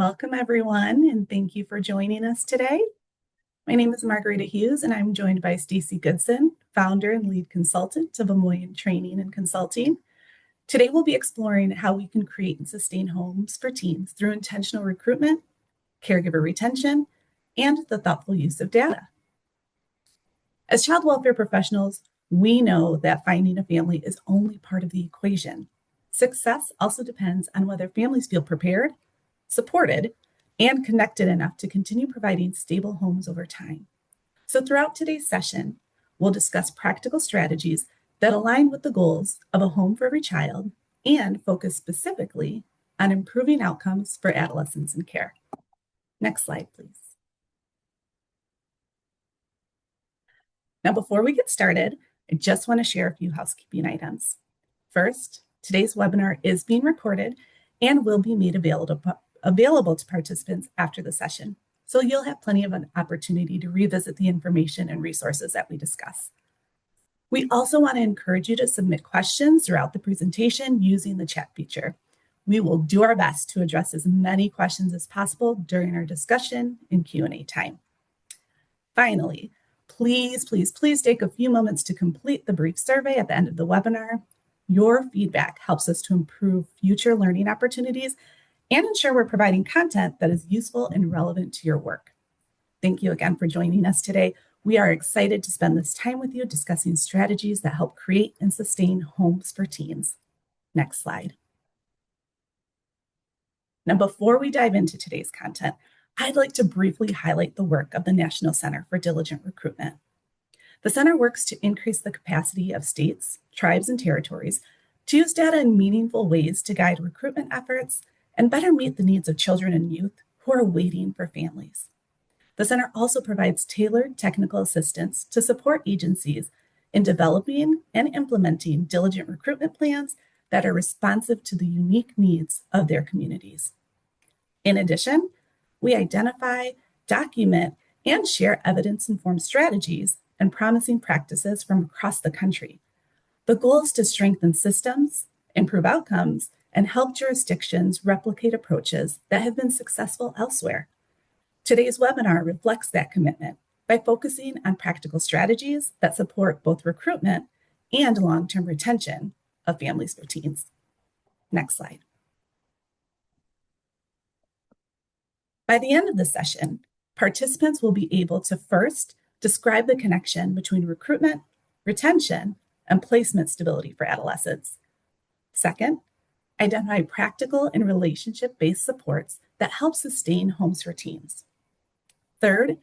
Welcome, everyone, and thank you for joining us today. My name is Margarita Hughes, and I'm joined by Stacy Goodson, founder and lead consultant of Amoyan Training and Consulting. Today, we'll be exploring how we can create and sustain homes for teens through intentional recruitment, caregiver retention, and the thoughtful use of data. As child welfare professionals, we know that finding a family is only part of the equation. Success also depends on whether families feel prepared, supported, and connected enough to continue providing stable homes over time. So throughout today's session, we'll discuss practical strategies that align with the goals of a home for every child and focus specifically on improving outcomes for adolescents in care. Next slide, please. Now, before we get started, I just want to share a few housekeeping items. First, today's webinar is being recorded and will be made available to participants after the session. So you'll have plenty of an opportunity to revisit the information and resources that we discuss. We also want to encourage you to submit questions throughout the presentation using the chat feature. We will do our best to address as many questions as possible during our discussion and Q&A time. Finally, please take a few moments to complete the brief survey at the end of the webinar. Your feedback helps us to improve future learning opportunities and ensure we're providing content that is useful and relevant to your work. Thank you again for joining us today. We are excited to spend this time with you discussing strategies that help create and sustain homes for teens. Next slide. Now, before we dive into today's content, I'd like to briefly highlight the work of the National Center for Diligent Recruitment. The center works to increase the capacity of states, tribes, and territories to use data in meaningful ways to guide recruitment efforts and better meet the needs of children and youth who are waiting for families. The center also provides tailored technical assistance to support agencies in developing and implementing diligent recruitment plans that are responsive to the unique needs of their communities. In addition, we identify, document, and share evidence-informed strategies and promising practices from across the country. The goal is to strengthen systems, improve outcomes, and help jurisdictions replicate approaches that have been successful elsewhere. Today's webinar reflects that commitment by focusing on practical strategies that support both recruitment and long-term retention of families for teens. Next slide. By the end of the session, participants will be able to first describe the connection between recruitment, retention, and placement stability for adolescents. Second, identify practical and relationship-based supports that help sustain homes for teens. Third,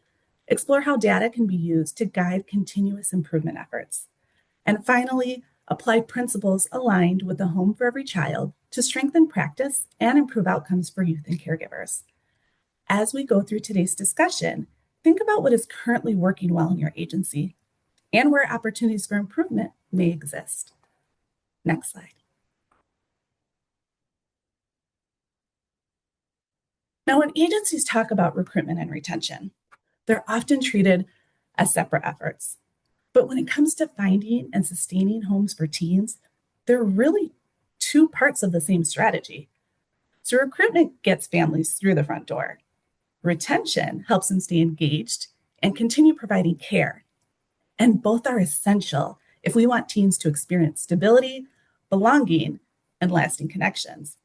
explore how data can be used to guide continuous improvement efforts. And finally, apply principles aligned with the Home for Every Child to strengthen practice and improve outcomes for youth and caregivers. As we go through today's discussion, think about what is currently working well in your agency and where opportunities for improvement may exist. Next slide. Now, when agencies talk about recruitment and retention, they're often treated as separate efforts. But when it comes to finding and sustaining homes for teens, they're really two parts of the same strategy. So recruitment gets families through the front door. Retention helps them stay engaged and continue providing care. And both are essential if we want teens to experience stability, belonging, and lasting connections.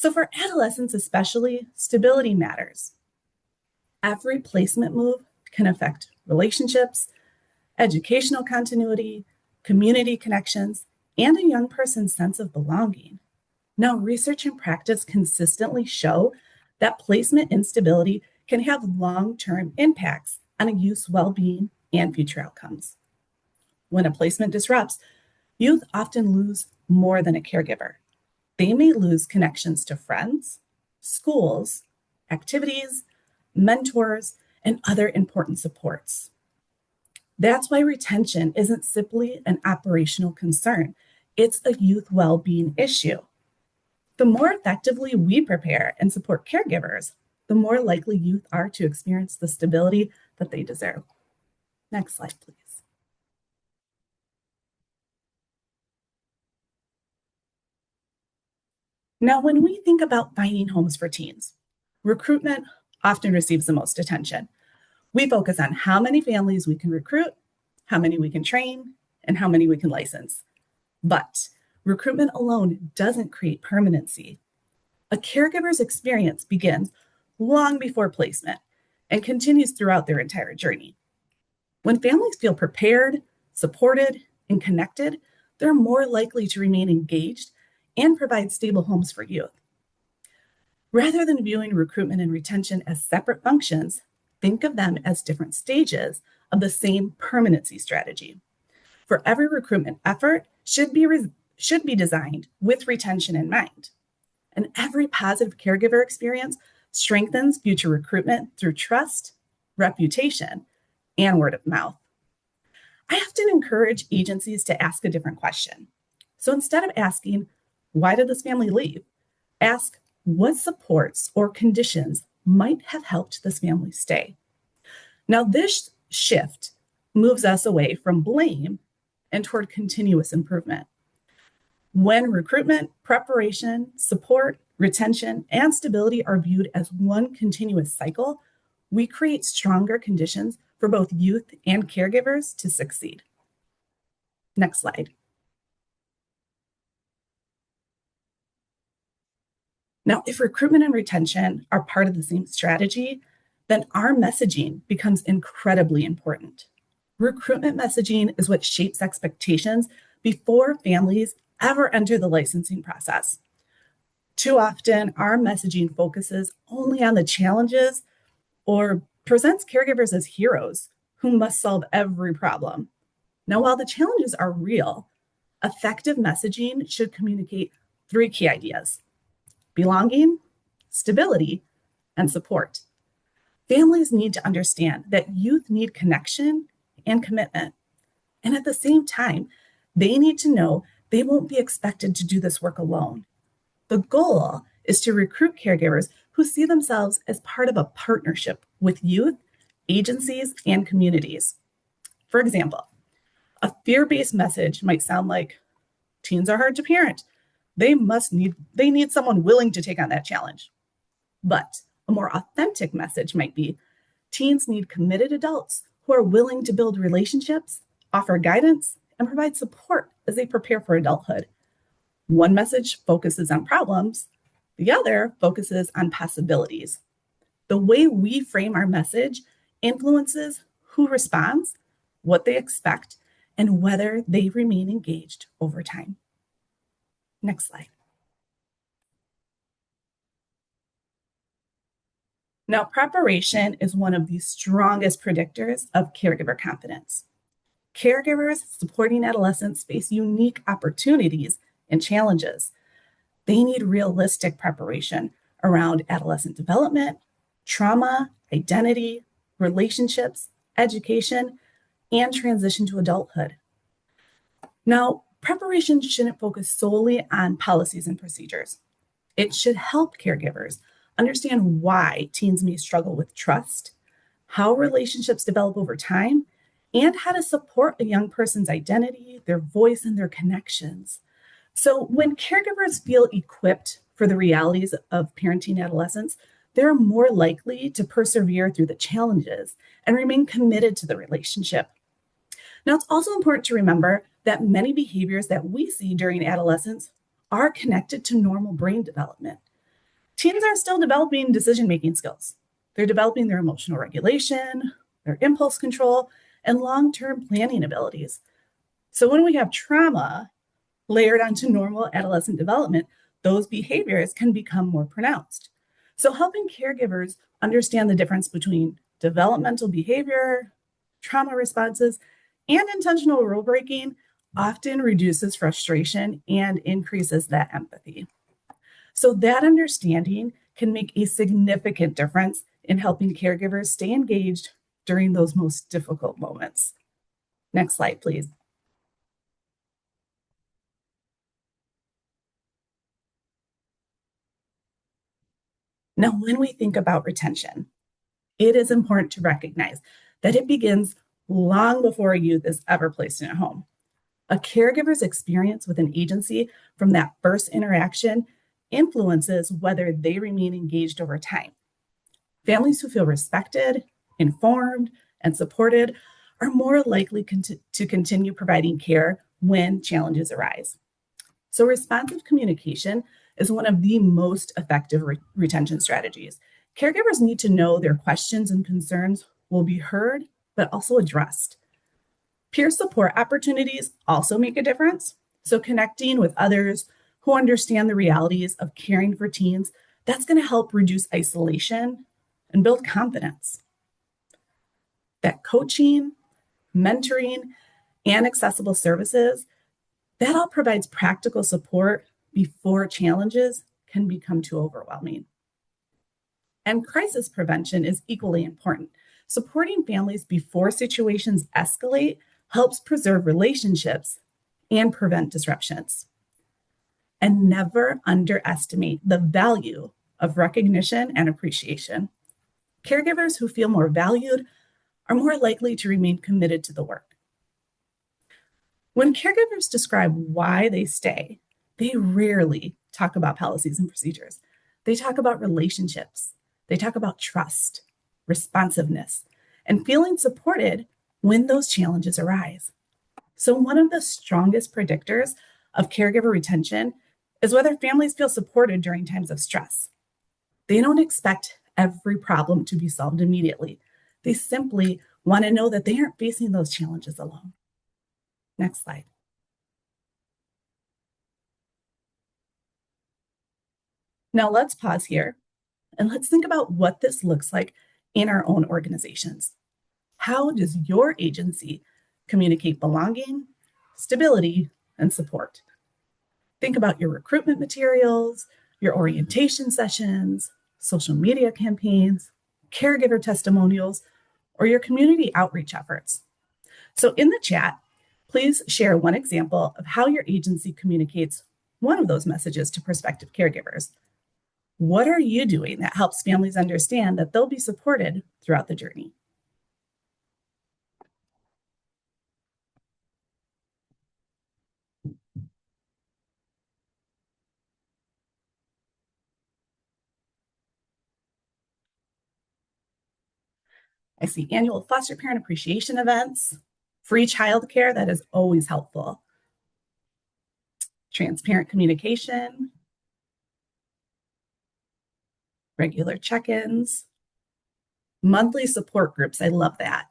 So for adolescents especially, stability matters. Every placement move can affect relationships, educational continuity, community connections, and a young person's sense of belonging. Now, research and practice consistently show that placement instability can have long-term impacts on a youth's well-being and future outcomes. When a placement disrupts, youth often lose more than a caregiver. They may lose connections to friends, schools, activities, mentors, and other important supports. That's why retention isn't simply an operational concern. It's a youth well-being issue. The more effectively we prepare and support caregivers, the more likely youth are to experience the stability that they deserve. Next slide, please. Now, when we think about finding homes for teens, recruitment often receives the most attention. We focus on how many families we can recruit, how many we can train, and how many we can license. But recruitment alone doesn't create permanency. A caregiver's experience begins long before placement and continues throughout their entire journey. When families feel prepared, supported, and connected, they're more likely to remain engaged and provide stable homes for youth. Rather than viewing recruitment and retention as separate functions, think of them as different stages of the same permanency strategy. For every recruitment effort should be designed with retention in mind. And every positive caregiver experience strengthens future recruitment through trust, reputation, and word of mouth. I often encourage agencies to ask a different question. So instead of asking, why did this family leave? Ask, what supports or conditions might have helped this family stay? Now, this shift moves us away from blame and toward continuous improvement. When recruitment, preparation, support, retention, and stability are viewed as one continuous cycle, we create stronger conditions for both youth and caregivers to succeed. Next slide. Now, if recruitment and retention are part of the same strategy, then our messaging becomes incredibly important. Recruitment messaging is what shapes expectations before families ever enter the licensing process. Too often, our messaging focuses only on the challenges or presents caregivers as heroes who must solve every problem. Now, while the challenges are real, effective messaging should communicate three key ideas: belonging, stability, and support. Families need to understand that youth need connection and commitment. And at the same time, they need to know they won't be expected to do this work alone. The goal is to recruit caregivers who see themselves as part of a partnership with youth, agencies, and communities. For example, a fear-based message might sound like, teens are hard to parent. They need someone willing to take on that challenge. But a more authentic message might be, teens need committed adults who are willing to build relationships, offer guidance, and provide support as they prepare for adulthood. One message focuses on problems, the other focuses on possibilities. The way we frame our message influences who responds, what they expect, and whether they remain engaged over time. Next slide. Now, preparation is one of the strongest predictors of caregiver confidence. Caregivers supporting adolescents face unique opportunities and challenges. They need realistic preparation around adolescent development, trauma, identity, relationships, education, and transition to adulthood. Now, preparation shouldn't focus solely on policies and procedures. It should help caregivers understand why teens may struggle with trust, how relationships develop over time, and how to support a young person's identity, their voice, and their connections. So when caregivers feel equipped for the realities of parenting adolescents, they're more likely to persevere through the challenges and remain committed to the relationship. Now, it's also important to remember that many behaviors that we see during adolescence are connected to normal brain development. Teens are still developing decision-making skills. They're developing their emotional regulation, their impulse control, and long-term planning abilities. So when we have trauma layered onto normal adolescent development, those behaviors can become more pronounced. So helping caregivers understand the difference between developmental behavior, trauma responses, and intentional rule breaking often reduces frustration and increases that empathy. So that understanding can make a significant difference in helping caregivers stay engaged during those most difficult moments. Next slide, please. Now, when we think about retention, it is important to recognize that it begins long before a youth is ever placed in a home. A caregiver's experience with an agency from that first interaction influences whether they remain engaged over time. Families who feel respected, informed, and supported are more likely to continue providing care when challenges arise. So, responsive communication is one of the most effective retention strategies. Caregivers need to know their questions and concerns will be heard, but also addressed. Peer support opportunities also make a difference. So, connecting with others who understand the realities of caring for teens, that's going to help reduce isolation and build confidence. That coaching, mentoring, and accessible services, that all provides practical support before challenges can become too overwhelming. And crisis prevention is equally important. Supporting families before situations escalate helps preserve relationships and prevent disruptions. And never underestimate the value of recognition and appreciation. Caregivers who feel more valued are more likely to remain committed to the work. When caregivers describe why they stay, they rarely talk about policies and procedures. They talk about relationships. They talk about trust, responsiveness, and feeling supported when those challenges arise. So, one of the strongest predictors of caregiver retention is whether families feel supported during times of stress. They don't expect every problem to be solved immediately. They simply want to know that they aren't facing those challenges alone. Next slide. Now let's pause here and let's think about what this looks like in our own organizations. How does your agency communicate belonging, stability, and support? Think about your recruitment materials, your orientation sessions, social media campaigns, caregiver testimonials, or your community outreach efforts. So in the chat, please share one example of how your agency communicates one of those messages to prospective caregivers. What are you doing that helps families understand that they'll be supported throughout the journey? I see annual foster parent appreciation events, free childcare, that is always helpful, transparent communication, regular check-ins, monthly support groups. I love that.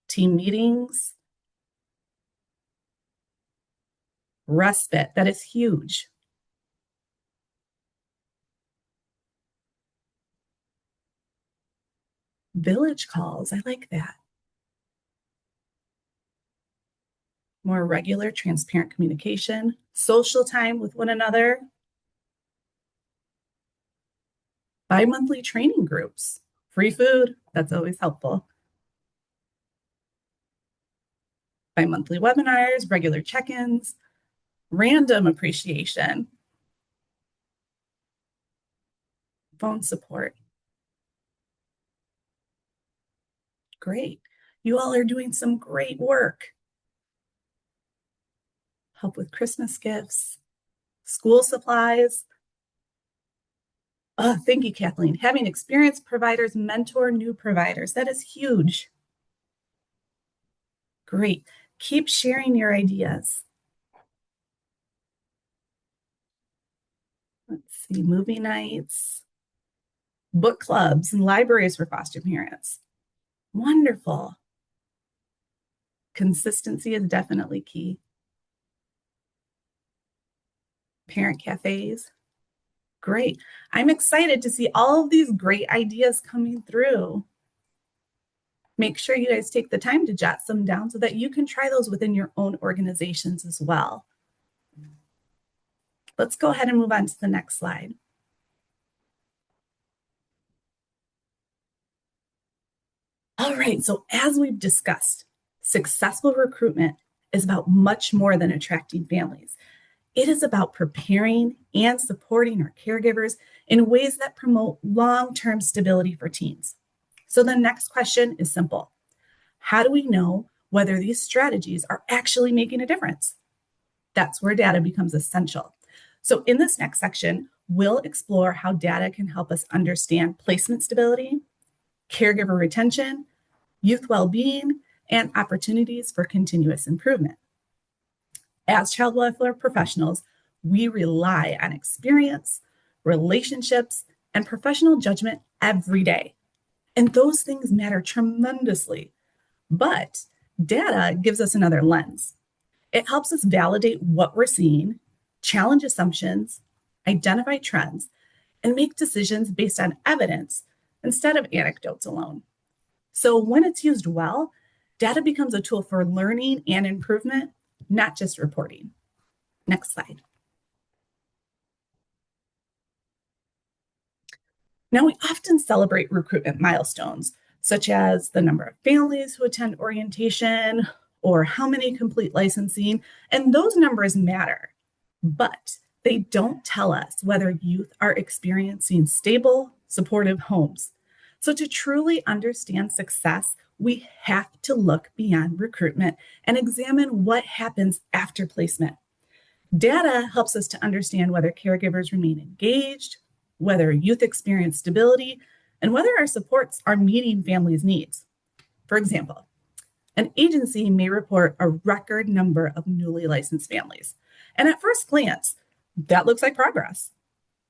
Team meetings, respite, that is huge. Village calls, I like that. More regular, transparent communication, social time with one another, bi-monthly training groups, free food, that's always helpful. Bi-monthly webinars, regular check-ins, random appreciation, phone support. Great. You all are doing some great work. Help with Christmas gifts, school supplies. Oh, thank you, Kathleen. Having experienced providers mentor new providers. That is huge. Great. Keep sharing your ideas. Let's see, movie nights, book clubs, and libraries for foster parents. Wonderful. Consistency is definitely key. Parent cafes. Great. I'm excited to see all of these great ideas coming through. Make sure you guys take the time to jot some down so that you can try those within your own organizations as well. Let's go ahead and move on to the next slide. All right, so as we've discussed, successful recruitment is about much more than attracting families. It is about preparing and supporting our caregivers in ways that promote long-term stability for teens. So the next question is simple. How do we know whether these strategies are actually making a difference? That's where data becomes essential. So in this next section, we'll explore how data can help us understand placement stability, caregiver retention, youth well-being, and opportunities for continuous improvement. As child welfare professionals, we rely on experience, relationships, and professional judgment every day. And those things matter tremendously. But data gives us another lens. It helps us validate what we're seeing, challenge assumptions, identify trends, and make decisions based on evidence instead of anecdotes alone. So when it's used well, data becomes a tool for learning and improvement, not just reporting. Next slide. Now, we often celebrate recruitment milestones, such as the number of families who attend orientation or how many complete licensing, and those numbers matter, but they don't tell us whether youth are experiencing stable, supportive homes. So to truly understand success, we have to look beyond recruitment and examine what happens after placement. Data helps us to understand whether caregivers remain engaged, whether youth experience stability, and whether our supports are meeting families' needs. For example, an agency may report a record number of newly licensed families. And at first glance, that looks like progress.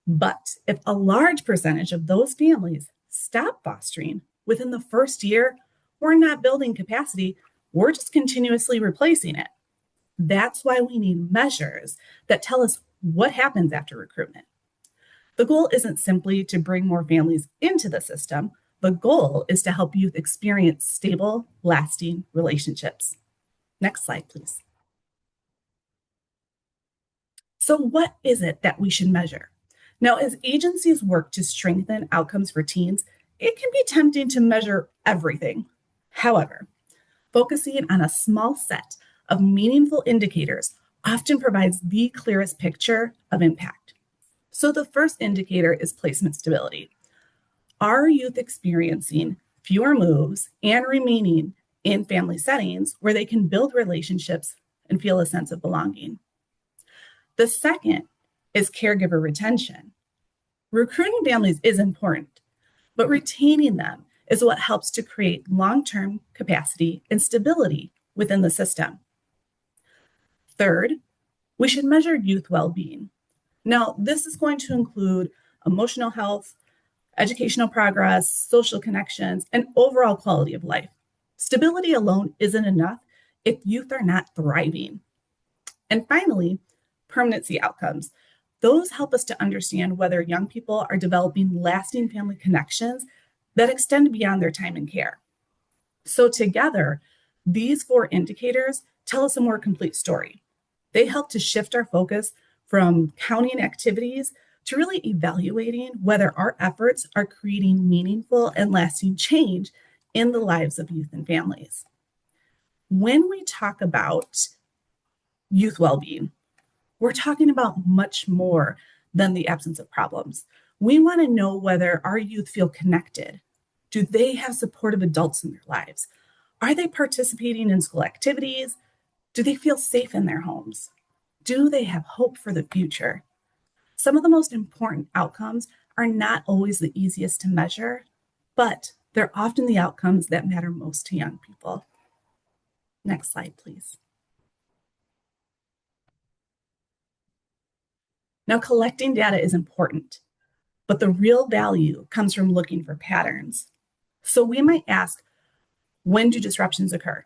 But if a large percentage of those families stop fostering within the first year, we're not building capacity, we're just continuously replacing it. That's why we need measures that tell us what happens after recruitment. The goal isn't simply to bring more families into the system. The goal is to help youth experience stable, lasting relationships. Next slide, please. So what is it that we should measure? Now, as agencies work to strengthen outcomes for teens, it can be tempting to measure everything. However, focusing on a small set of meaningful indicators often provides the clearest picture of impact. So the first indicator is placement stability. Are youth experiencing fewer moves and remaining in family settings where they can build relationships and feel a sense of belonging? The second is caregiver retention. Recruiting families is important, but retaining them is what helps to create long-term capacity and stability within the system. Third, we should measure youth well-being. Now, this is going to include emotional health, educational progress, social connections, and overall quality of life. Stability alone isn't enough if youth are not thriving. And finally, permanency outcomes. Those help us to understand whether young people are developing lasting family connections that extend beyond their time in care. So together, these four indicators tell us a more complete story. They help to shift our focus from counting activities to really evaluating whether our efforts are creating meaningful and lasting change in the lives of youth and families. When we talk about youth well-being, we're talking about much more than the absence of problems. We want to know whether our youth feel connected. Do they have supportive adults in their lives? Are they participating in school activities? Do they feel safe in their homes? Do they have hope for the future? Some of the most important outcomes are not always the easiest to measure, but they're often the outcomes that matter most to young people. Next slide, please. Now, collecting data is important, but the real value comes from looking for patterns. So we might ask, when do disruptions occur?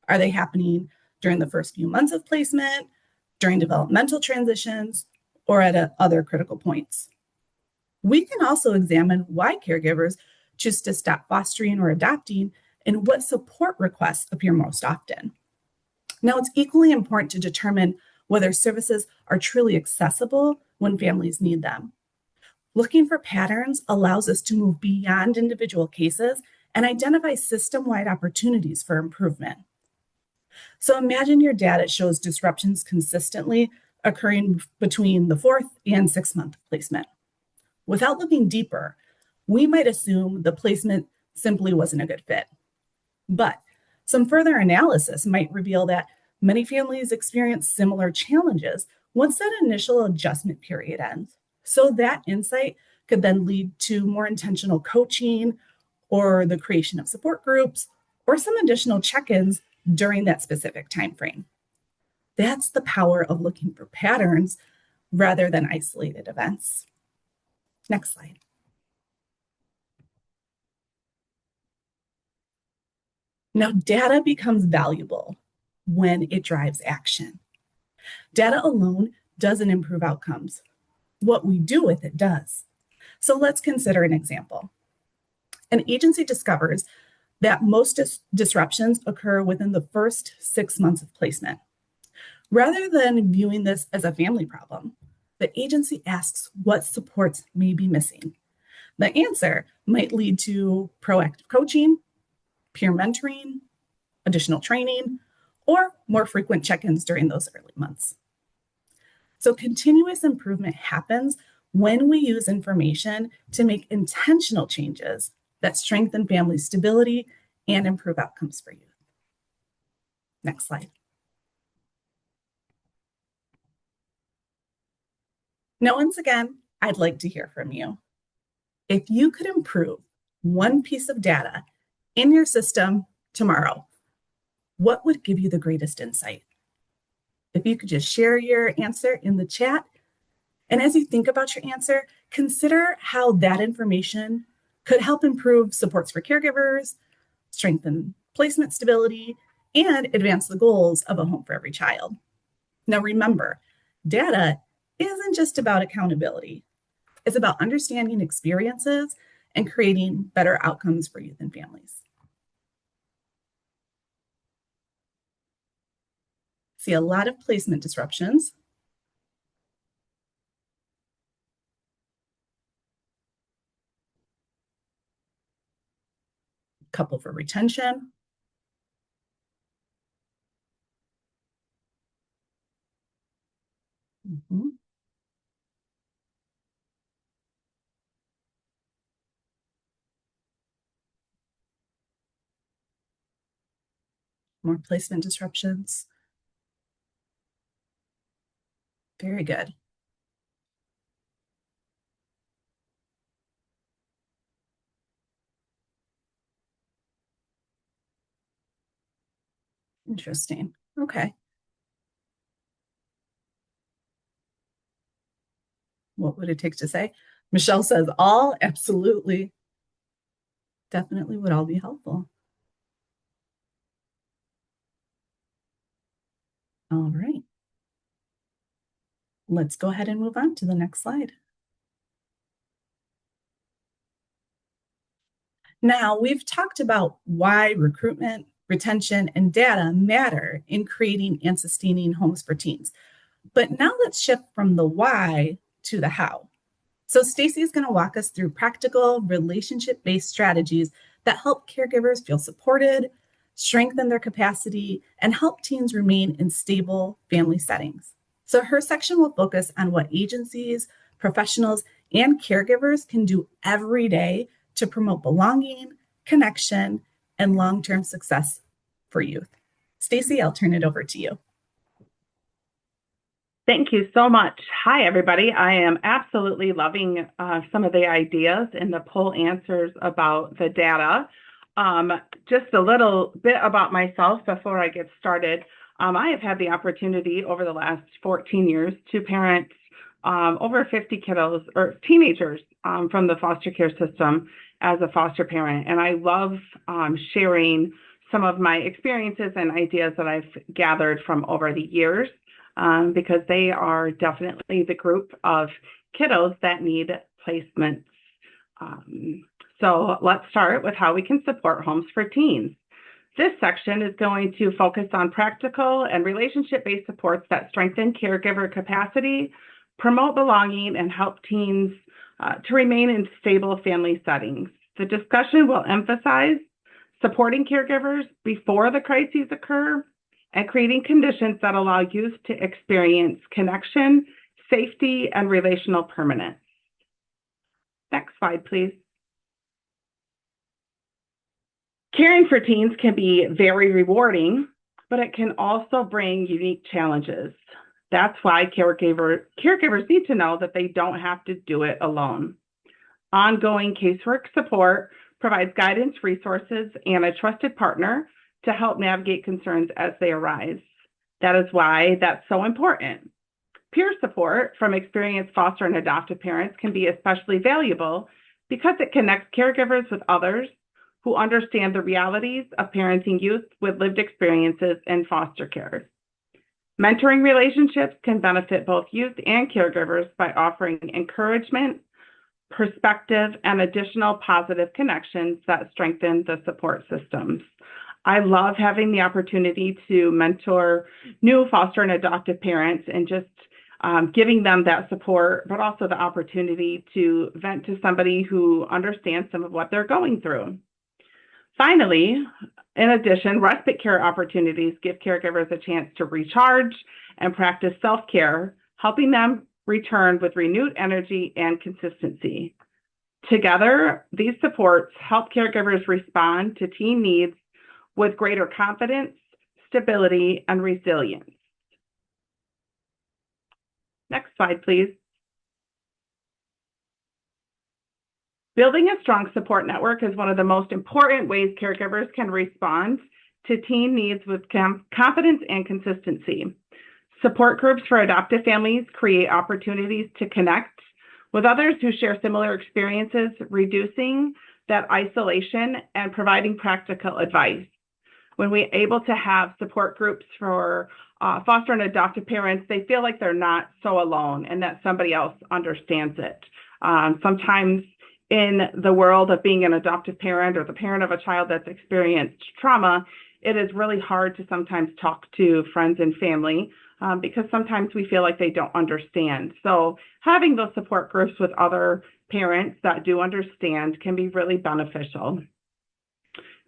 Are they happening during the first few months of placement, during developmental transitions, or at other critical points? We can also examine why caregivers choose to stop fostering or adopting and what support requests appear most often. Now, it's equally important to determine whether services are truly accessible when families need them. Looking for patterns allows us to move beyond individual cases and identify system-wide opportunities for improvement. So imagine your data shows disruptions consistently occurring between the 4th and 6th month placement. Without looking deeper, we might assume the placement simply wasn't a good fit. But some further analysis might reveal that Many families experience similar challenges once that initial adjustment period ends. So that insight could then lead to more intentional coaching or the creation of support groups or some additional check-ins during that specific time frame. That's the power of looking for patterns rather than isolated events. Next slide. Now, data becomes valuable when it drives action. Data alone doesn't improve outcomes. What we do with it does. So let's consider an example. An agency discovers that most disruptions occur within the first 6 months of placement. Rather than viewing this as a family problem, the agency asks what supports may be missing. The answer might lead to proactive coaching, peer mentoring, additional training, or more frequent check-ins during those early months. So continuous improvement happens when we use information to make intentional changes that strengthen family stability and improve outcomes for youth. Next slide. Now, once again, I'd like to hear from you. If you could improve one piece of data in your system tomorrow, what would give you the greatest insight? If you could just share your answer in the chat. And as you think about your answer, consider how that information could help improve supports for caregivers, strengthen placement stability, and advance the goals of a home for every child. Now, remember, data isn't just about accountability. It's about understanding experiences and creating better outcomes for youth and families. See a lot of placement disruptions. Couple for retention. Mm-hmm. More placement disruptions. Very good. Interesting. Okay. What would it take to say? Michelle says all, absolutely. Definitely would all be helpful. All right. Let's go ahead and move on to the next slide. Now, we've talked about why recruitment, retention, and data matter in creating and sustaining homes for teens. But now let's shift from the why to the how. So Stacy is going to walk us through practical relationship-based strategies that help caregivers feel supported, strengthen their capacity, and help teens remain in stable family settings. So her section will focus on what agencies, professionals, and caregivers can do every day to promote belonging, connection, and long-term success for youth. Stacy, I'll turn it over to you. Thank you so much. Hi, everybody. I am absolutely loving some of the ideas and the poll answers about the data. Just a little bit about myself before I get started. I have had the opportunity over the last 14 years to parent over 50 kiddos or teenagers from the foster care system as a foster parent. And I love sharing some of my experiences and ideas that I've gathered from over the years. Because they are definitely the group of kiddos that need placements. So let's start with how we can support homes for teens. This section is going to focus on practical and relationship-based supports that strengthen caregiver capacity, promote belonging, and help teens to remain in stable family settings. The discussion will emphasize supporting caregivers before the crises occur, and creating conditions that allow youth to experience connection, safety, and relational permanence. Next slide, please. Caring for teens can be very rewarding, but it can also bring unique challenges. That's why caregivers need to know that they don't have to do it alone. Ongoing casework support provides guidance, resources, and a trusted partner to help navigate concerns as they arise. That is why that's so important. Peer support from experienced foster and adoptive parents can be especially valuable because it connects caregivers with others who understand the realities of parenting youth with lived experiences in foster care. Mentoring relationships can benefit both youth and caregivers by offering encouragement, perspective, and additional positive connections that strengthen the support systems. I love having the opportunity to mentor new foster and adoptive parents and just giving them that support, but also the opportunity to vent to somebody who understands some of what they're going through. Finally, in addition, respite care opportunities give caregivers a chance to recharge and practice self-care, helping them return with renewed energy and consistency. Together, these supports help caregivers respond to teen needs with greater confidence, stability, and resilience. Next slide, please. Building a strong support network is one of the most important ways caregivers can respond to teen needs with confidence and consistency. Support groups for adoptive families create opportunities to connect with others who share similar experiences, reducing that isolation and providing practical advice. When we're able to have support groups for foster and adoptive parents, they feel like they're not so alone and that somebody else understands it. Sometimes in the world of being an adoptive parent or the parent of a child that's experienced trauma, it is really hard to sometimes talk to friends and family because sometimes we feel like they don't understand. So having those support groups with other parents that do understand can be really beneficial.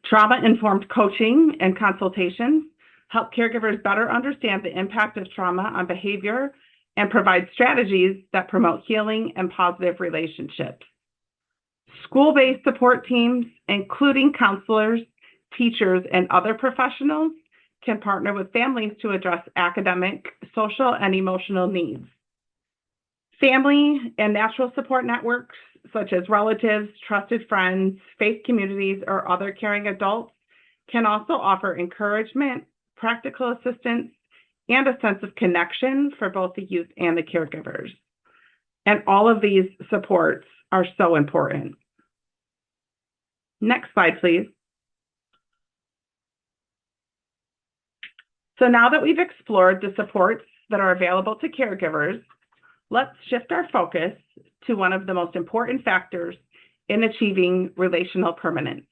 Trauma-informed coaching and consultations help caregivers better understand the impact of trauma on behavior and provide strategies that promote healing and positive relationships. School-based support teams, including counselors, teachers, and other professionals, can partner with families to address academic, social, and emotional needs. Family and natural support networks, such as relatives, trusted friends, faith communities, or other caring adults, can also offer encouragement, practical assistance, and a sense of connection for both the youth and the caregivers. And all of these supports are so important. Next slide, please. So now that we've explored the supports that are available to caregivers, let's shift our focus to one of the most important factors in achieving relational permanence,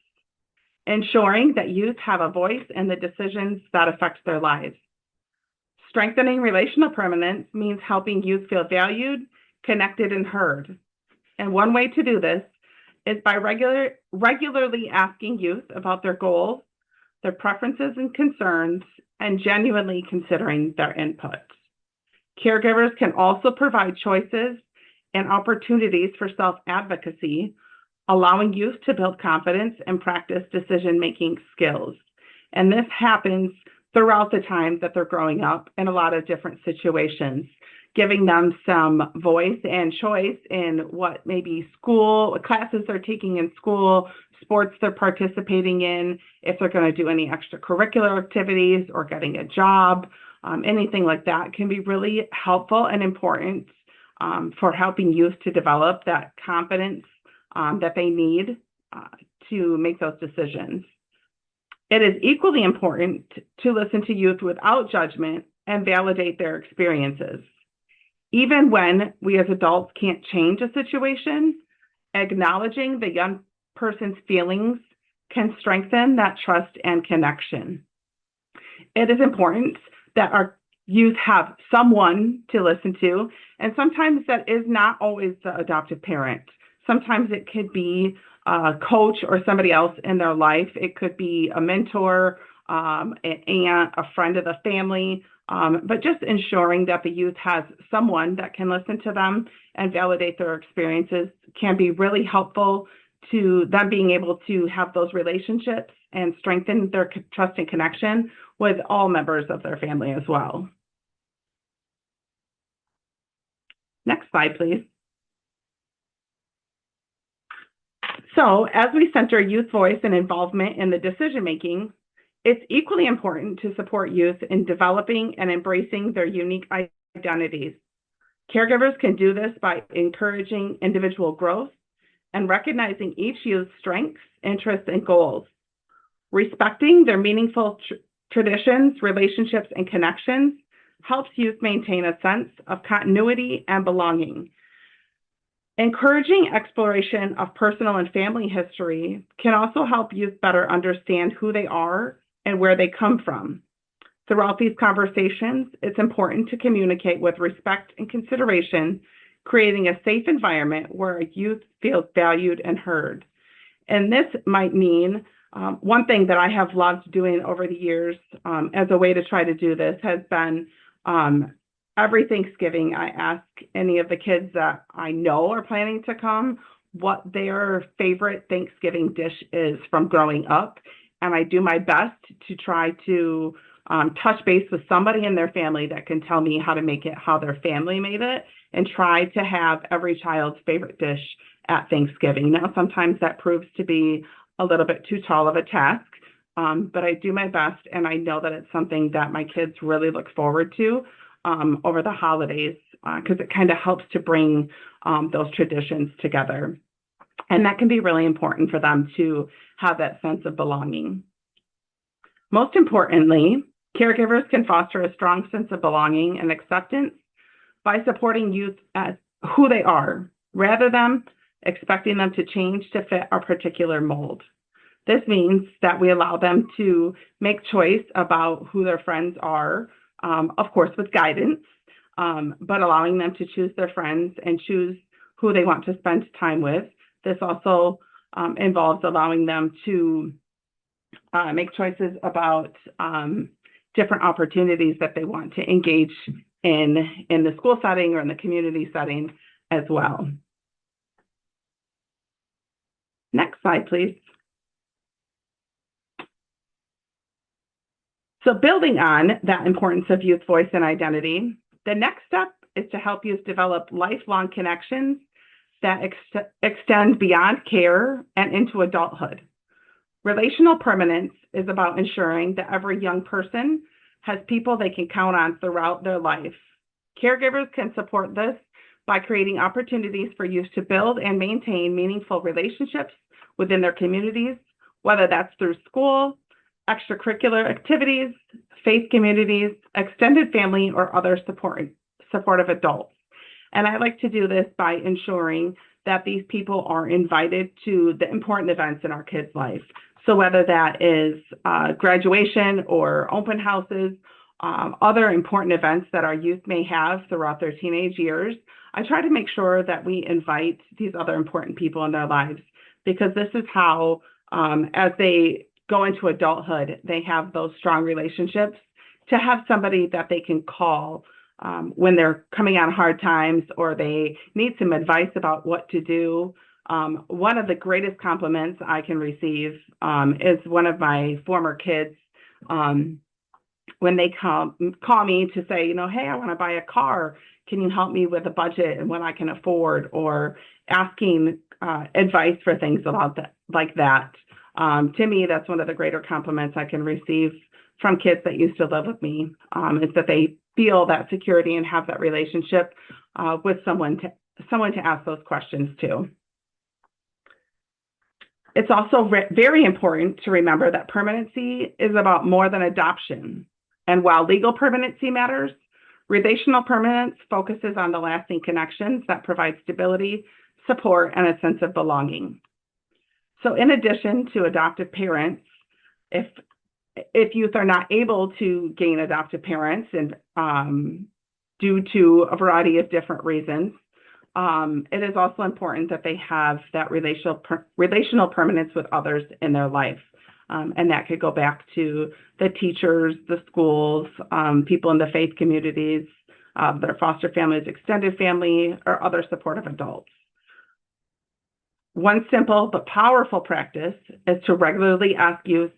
ensuring that youth have a voice in the decisions that affect their lives. Strengthening relational permanence means helping youth feel valued, connected, and heard. And one way to do this is by regularly asking youth about their goals, their preferences and concerns, and genuinely considering their input. Caregivers can also provide choices and opportunities for self-advocacy, allowing youth to build confidence and practice decision-making skills. And this happens throughout the time that they're growing up in a lot of different situations, giving them some voice and choice in what maybe school classes they're taking in school, sports they're participating in, if they're going to do any extracurricular activities or getting a job, anything like that can be really helpful and important for helping youth to develop that confidence that they need to make those decisions. It is equally important to listen to youth without judgment and validate their experiences. Even when we as adults can't change a situation, acknowledging the young person's feelings can strengthen that trust and connection. It is important that our youth have someone to listen to, and sometimes that is not always the adoptive parent. Sometimes it could be a coach or somebody else in their life. It could be a mentor, an aunt, a friend of the family, but just ensuring that the youth has someone that can listen to them and validate their experiences can be really helpful to them being able to have those relationships and strengthen their trust and connection with all members of their family as well. Next slide, please. So as we center youth voice and involvement in the decision-making, it's equally important to support youth in developing and embracing their unique identities. Caregivers can do this by encouraging individual growth and recognizing each youth's strengths, interests, and goals. Respecting their meaningful traditions, relationships, and connections helps youth maintain a sense of continuity and belonging. Encouraging exploration of personal and family history can also help youth better understand who they are and where they come from. Throughout these conversations, it's important to communicate with respect and consideration, creating a safe environment where youth feels valued and heard. And this might mean one thing that I have loved doing over the years as a way to try to do this has been every Thanksgiving, I ask any of the kids that I know are planning to come what their favorite Thanksgiving dish is from growing up. And I do my best to try to touch base with somebody in their family that can tell me how to make it, how their family made it, and try to have every child's favorite dish at Thanksgiving. Now, sometimes that proves to be a little bit too tall of a task, but I do my best, and I know that it's something that my kids really look forward to over the holidays because it kind of helps to bring those traditions together. And that can be really important for them to have that sense of belonging. Most importantly, caregivers can foster a strong sense of belonging and acceptance by supporting youth as who they are, rather than expecting them to change to fit a particular mold. This means that we allow them to make choice about who their friends are, of course, with guidance, but allowing them to choose their friends and choose who they want to spend time with. This also involves allowing them to make choices about different opportunities that they want to engage in the school setting or in the community setting as well. Next slide, please. So building on that importance of youth voice and identity, the next step is to help youth develop lifelong connections that extend beyond care and into adulthood. Relational permanence is about ensuring that every young person has people they can count on throughout their life. Caregivers can support this by creating opportunities for youth to build and maintain meaningful relationships within their communities, whether that's through school, extracurricular activities, faith communities, extended family, or other supportive adults. And I like to do this by ensuring that these people are invited to the important events in our kids' life. So whether that is graduation or open houses, other important events that our youth may have throughout their teenage years, I try to make sure that we invite these other important people in their lives, because this is how, as they go into adulthood, they have those strong relationships to have somebody that they can call when they're coming on hard times or they need some advice about what to do. One of the greatest compliments I can receive is one of my former kids when they call me to say, hey, I want to buy a car. Can you help me with a budget and what I can afford? Or asking advice for things like that. To me, that's one of the greater compliments I can receive from kids that used to live with me, is that they feel that security and have that relationship with someone to ask those questions to. It's also very important to remember that permanency is about more than adoption. And while legal permanency matters, relational permanence focuses on the lasting connections that provide stability, support, and a sense of belonging. So in addition to adoptive parents, if youth are not able to gain adoptive parents and due to a variety of different reasons, it is also important that they have that relational permanence with others in their life. And that could go back to the teachers, the schools, people in the faith communities, their foster families, extended family, or other supportive adults. One simple but powerful practice is to regularly ask youth,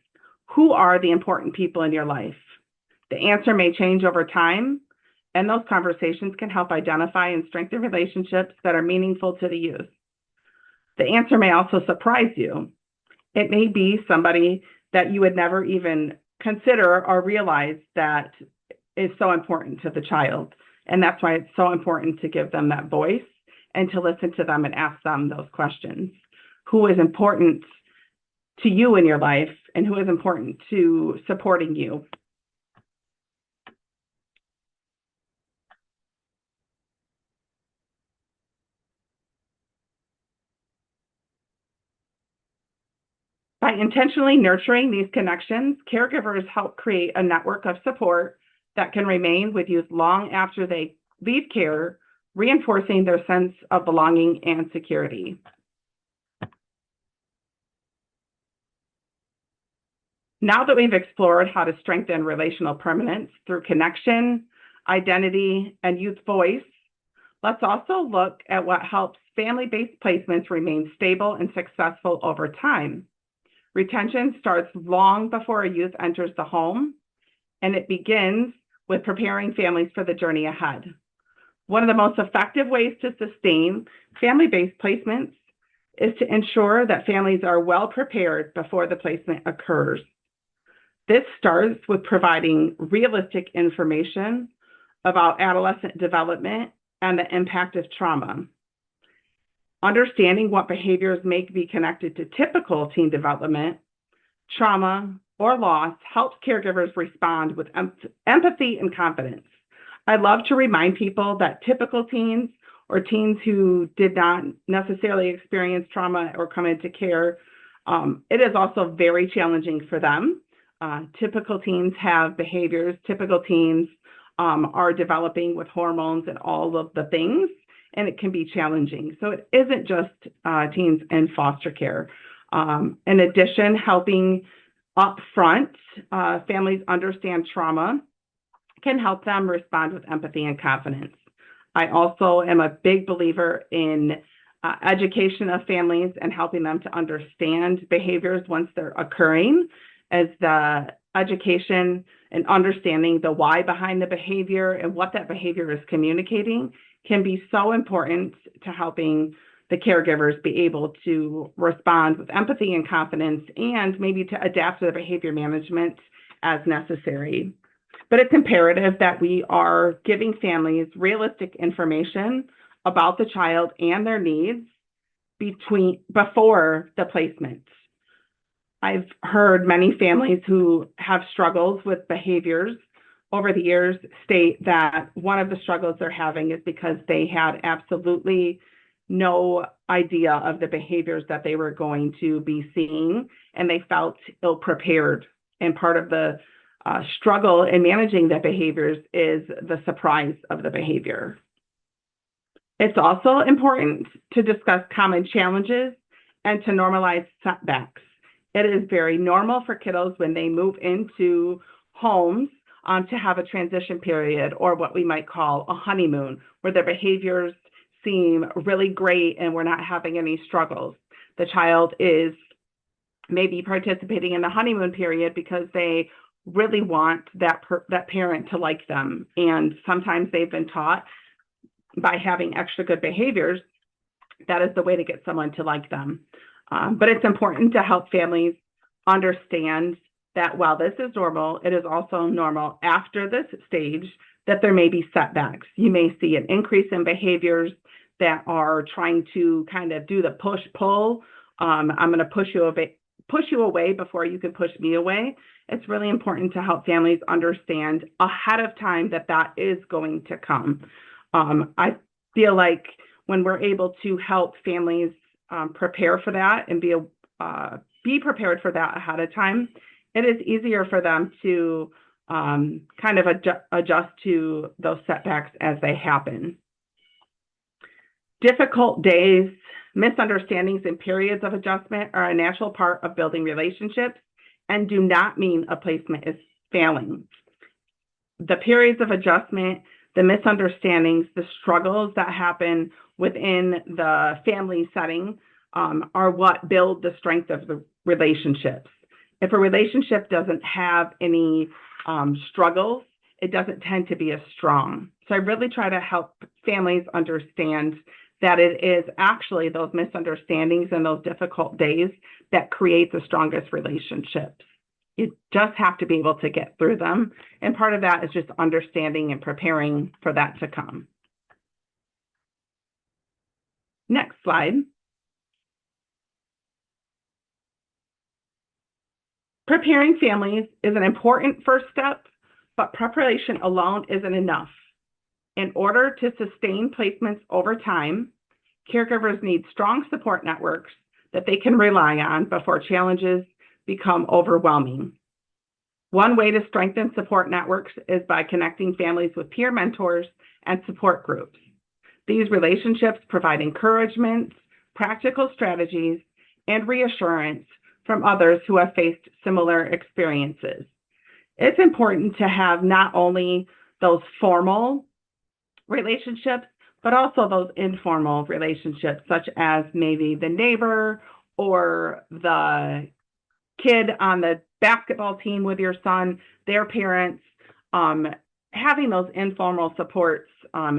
who are the important people in your life? The answer may change over time, and those conversations can help identify and strengthen relationships that are meaningful to the youth. The answer may also surprise you. It may be somebody that you would never even consider or realize that is so important to the child. And that's why it's so important to give them that voice and to listen to them and ask them those questions. Who is important to you in your life, and who is important to supporting you? By intentionally nurturing these connections, caregivers help create a network of support that can remain with youth long after they leave care, reinforcing their sense of belonging and security. Now that we've explored how to strengthen relational permanence through connection, identity, and youth voice, let's also look at what helps family-based placements remain stable and successful over time. Retention starts long before a youth enters the home, and it begins with preparing families for the journey ahead. One of the most effective ways to sustain family-based placements is to ensure that families are well prepared before the placement occurs. This starts with providing realistic information about adolescent development and the impact of trauma. Understanding what behaviors may be connected to typical teen development, trauma, or loss helps caregivers respond with empathy and confidence. I love to remind people that typical teens or teens who did not necessarily experience trauma or come into care, it is also very challenging for them. Typical teens have behaviors. Typical teens are developing with hormones and all of the things, and it can be challenging. So it isn't just teens in foster care. In addition, helping upfront families understand trauma can help them respond with empathy and confidence. I also am a big believer in education of families and helping them to understand behaviors once they're occurring, as the education and understanding the why behind the behavior and what that behavior is communicating can be so important to helping the caregivers be able to respond with empathy and confidence, and maybe to adapt their behavior management as necessary. But it's imperative that we are giving families realistic information about the child and their needs before the placement. I've heard many families who have struggles with behaviors over the years state that one of the struggles they're having is because they had absolutely no idea of the behaviors that they were going to be seeing, and they felt ill-prepared. And part of the struggle in managing the behaviors is the surprise of the behavior. It's also important to discuss common challenges and to normalize setbacks. It is very normal for kiddos when they move into homes to have a transition period, or what we might call a honeymoon, where their behaviors seem really great and we're not having any struggles. The child is maybe participating in the honeymoon period because they really want that parent to like them. And sometimes they've been taught by having extra good behaviors, that is the way to get someone to like them. But it's important to help families understand that while this is normal, it is also normal after this stage that there may be setbacks. You may see an increase in behaviors that are trying to kind of do the push-pull. I'm going to push you away before you can push me away. It's really important to help families understand ahead of time that that is going to come. I feel like when we're able to help families prepare for that and be prepared for that ahead of time, it is easier for them to kind of adjust to those setbacks as they happen. Difficult days, misunderstandings, and periods of adjustment are a natural part of building relationships and do not mean a placement is failing. The periods of adjustment, the misunderstandings, the struggles that happen within the family setting are what build the strength of the relationships. If a relationship doesn't have any struggles, it doesn't tend to be as strong. So I really try to help families understand that it is actually those misunderstandings and those difficult days that create the strongest relationships. You just have to be able to get through them. And part of that is just understanding and preparing for that to come. Next slide. Preparing families is an important first step, but preparation alone isn't enough. In order to sustain placements over time, caregivers need strong support networks that they can rely on before challenges become overwhelming. One way to strengthen support networks is by connecting families with peer mentors and support groups. These relationships provide encouragement, practical strategies, and reassurance from others who have faced similar experiences. It's important to have not only those formal relationships, but also those informal relationships, such as maybe the neighbor or the kid on the basketball team with your son, their parents. Having those informal supports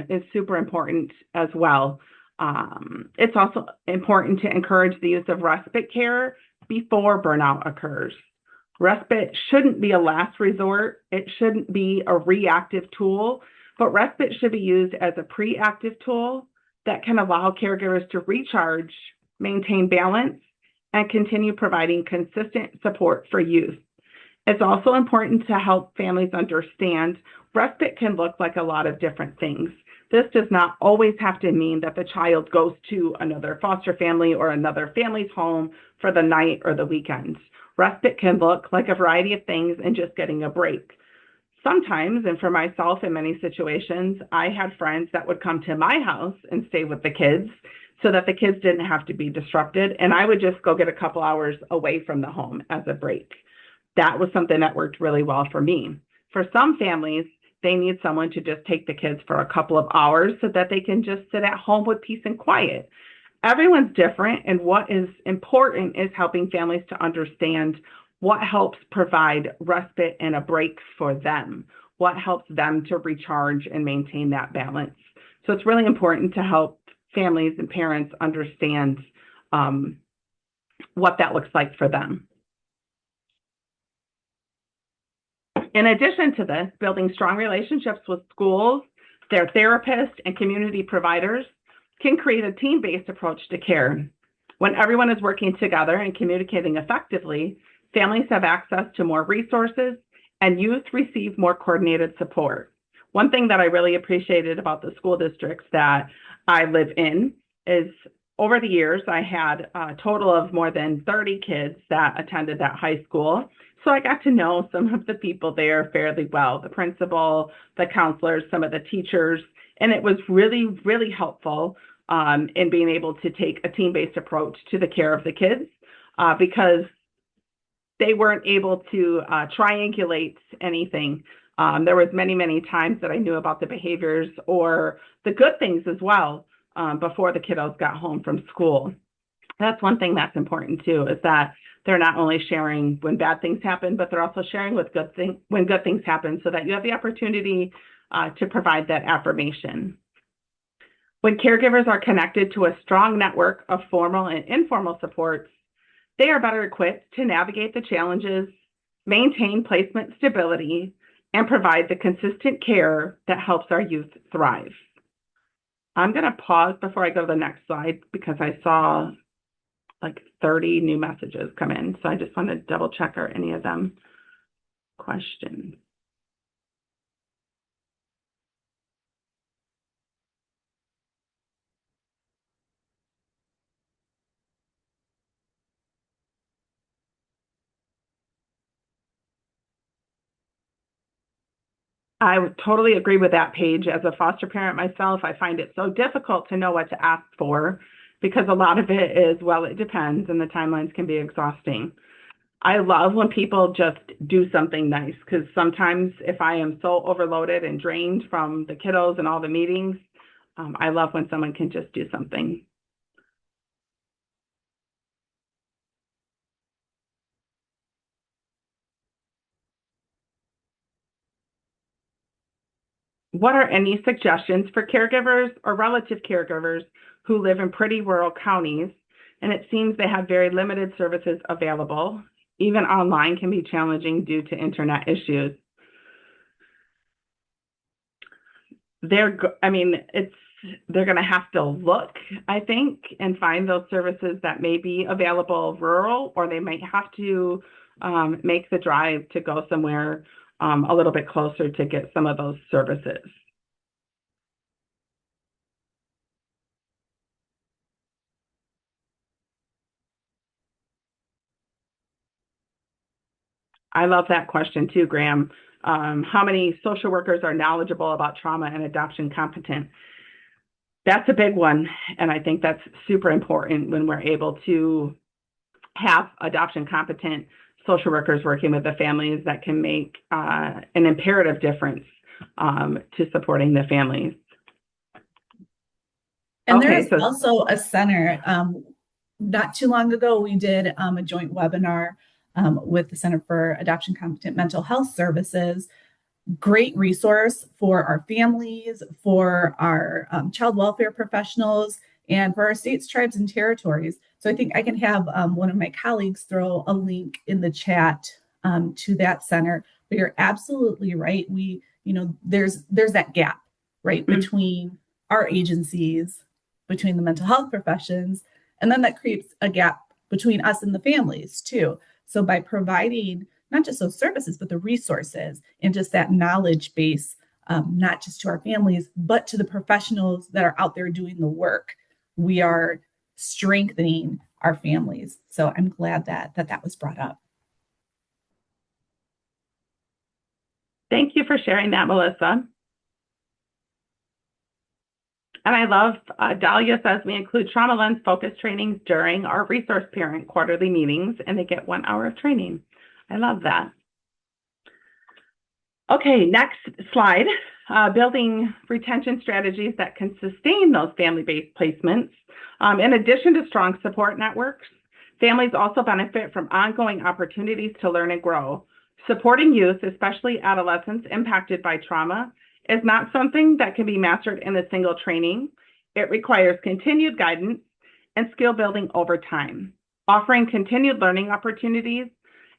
is super important as well. It's also important to encourage the use of respite care before burnout occurs. Respite shouldn't be a last resort. It shouldn't be a reactive tool, but respite should be used as a proactive tool that can allow caregivers to recharge, maintain balance, and continue providing consistent support for youth. It's also important to help families understand respite can look like a lot of different things. This does not always have to mean that the child goes to another foster family or another family's home for the night or the weekend. Respite can look like a variety of things and just getting a break. Sometimes, and for myself in many situations, I had friends that would come to my house and stay with the kids so that the kids didn't have to be disrupted, and I would just go get a couple hours away from the home as a break. That was something that worked really well for me. For some families, they need someone to just take the kids for a couple of hours so that they can just sit at home with peace and quiet. Everyone's different, and what is important is helping families to understand what helps provide respite and a break for them, what helps them to recharge and maintain that balance. So it's really important to help families and parents understand what that looks like for them. In addition to this, building strong relationships with schools, their therapists, and community providers can create a team-based approach to care. When everyone is working together and communicating effectively, families have access to more resources and youth receive more coordinated support. One thing that I really appreciated about the school districts that I live in is over the years, I had a total of more than 30 kids that attended that high school. So I got to know some of the people there fairly well, the principal, the counselors, some of the teachers, and it was really, really helpful in being able to take a team-based approach to the care of the kids because they weren't able to triangulate anything. There was many, many times that I knew about the behaviors or the good things as well before the kiddos got home from school. That's one thing that's important too, is that they're not only sharing when bad things happen, but they're also sharing with when good things happen so that you have the opportunity to provide that affirmation. When caregivers are connected to a strong network of formal and informal supports, they are better equipped to navigate the challenges, maintain placement stability, and provide the consistent care that helps our youth thrive. I'm going to pause before I go to the next slide because I saw like 30 new messages come in. So I just want to double check are any of them questions. I would totally agree with that, Paige. As a foster parent myself, I find it so difficult to know what to ask for because a lot of it is, well, it depends, and the timelines can be exhausting. I love when people just do something nice because sometimes if I am so overloaded and drained from the kiddos and all the meetings, I love when someone can just do something. What are any suggestions for caregivers or relative caregivers who live in pretty rural counties, and it seems they have very limited services available? Even online can be challenging due to internet issues. They're going to have to look, I think, and find those services that may be available rural, or they might have to make the drive to go somewhere a little bit closer to get some of those services. I love that question too, Graham. How many social workers are knowledgeable about trauma and adoption competent? That's a big one. And I think that's super important when we're able to have adoption competent social workers working with the families that can make an imperative difference to supporting the families. And there is also a center. Not too long ago, we did a joint webinar with the Center for Adoption Competent Mental Health Services. Great resource for our families, for our child welfare professionals, and for our states, tribes, and territories. So I think I can have one of my colleagues throw a link in the chat to that center. But you're absolutely right. There's that gap, right, between our agencies, between the mental health professions, and then that creates a gap between us and the families too. So by providing not just those services, but the resources and just that knowledge base, not just to our families, but to the professionals that are out there doing the work, we are strengthening our families. So I'm glad that was brought up. Thank you for sharing that, Melissa. And I love, Dahlia says we include trauma lens focus trainings during our resource parent quarterly meetings, and they get 1 hour of training. I love that. Okay, next slide. Building retention strategies that can sustain those family-based placements. In addition to strong support networks, families also benefit from ongoing opportunities to learn and grow. Supporting youth, especially adolescents impacted by trauma, is not something that can be mastered in a single training. It requires continued guidance and skill building over time. Offering continued learning opportunities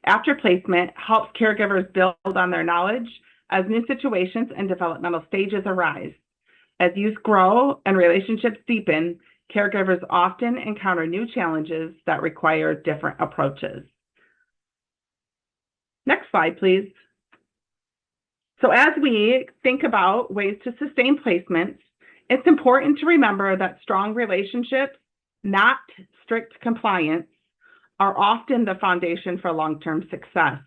after placement helps caregivers build on their knowledge as new situations and developmental stages arise. As youth grow and relationships deepen, caregivers often encounter new challenges that require different approaches. Next slide, please. So as we think about ways to sustain placements, it's important to remember that strong relationships, not strict compliance, are often the foundation for long-term success.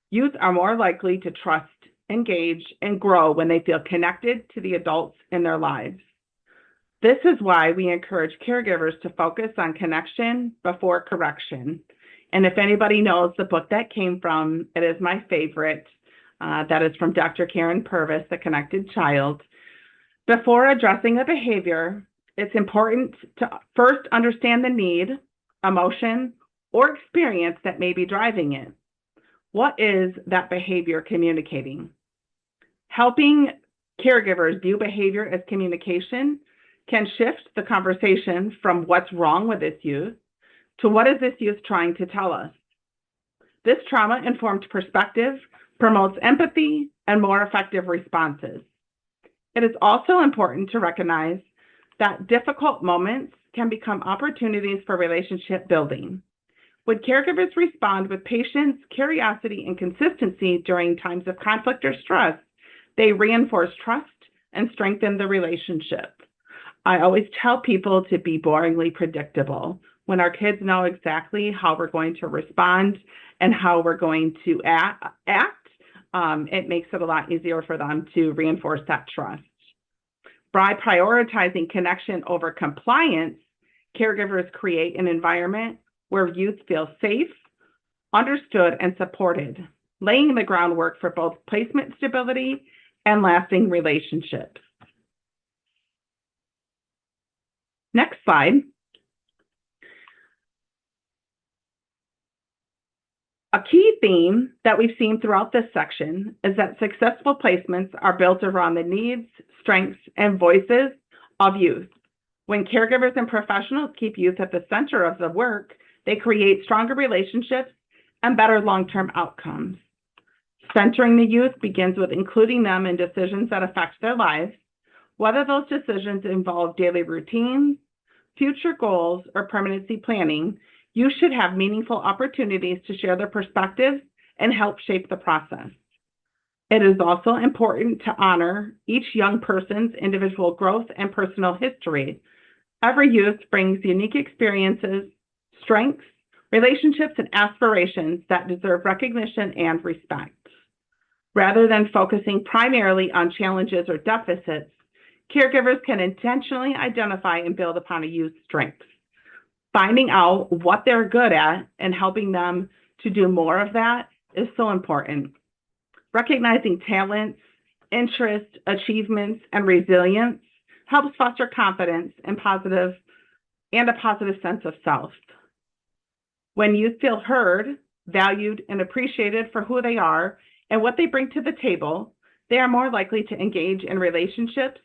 Youth are more likely to trust, engage, and grow when they feel connected to the adults in their lives. This is why we encourage caregivers to focus on connection before correction. And if anybody knows the book that came from, it is my favorite. That is from Dr. Karen Purvis, The Connected Child. Before addressing a behavior, it's important to first understand the need, emotion, or experience that may be driving it. What is that behavior communicating? Helping caregivers view behavior as communication can shift the conversation from what's wrong with this youth to what is this youth trying to tell us. This trauma-informed perspective promotes empathy and more effective responses. It is also important to recognize that difficult moments can become opportunities for relationship building. When caregivers respond with patience, curiosity, and consistency during times of conflict or stress, they reinforce trust and strengthen the relationship. I always tell people to be boringly predictable. When our kids know exactly how we're going to respond and how we're going to act, it makes it a lot easier for them to reinforce that trust. By prioritizing connection over compliance, caregivers create an environment where youth feel safe, understood, and supported, laying the groundwork for both placement stability and lasting relationships. Next slide. A key theme that we've seen throughout this section is that successful placements are built around the needs, strengths, and voices of youth. When caregivers and professionals keep youth at the center of the work, they create stronger relationships and better long-term outcomes. Centering the youth begins with including them in decisions that affect their lives, whether those decisions involve daily routines, future goals, or permanency planning. You should have meaningful opportunities to share their perspectives and help shape the process. It is also important to honor each young person's individual growth and personal history. Every youth brings unique experiences, strengths, relationships, and aspirations that deserve recognition and respect. Rather than focusing primarily on challenges or deficits, caregivers can intentionally identify and build upon a youth's strengths. Finding out what they're good at and helping them to do more of that is so important. Recognizing talents, interests, achievements, and resilience helps foster confidence and a positive sense of self. When youth feel heard, valued, and appreciated for who they are and what they bring to the table, they are more likely to engage in relationships,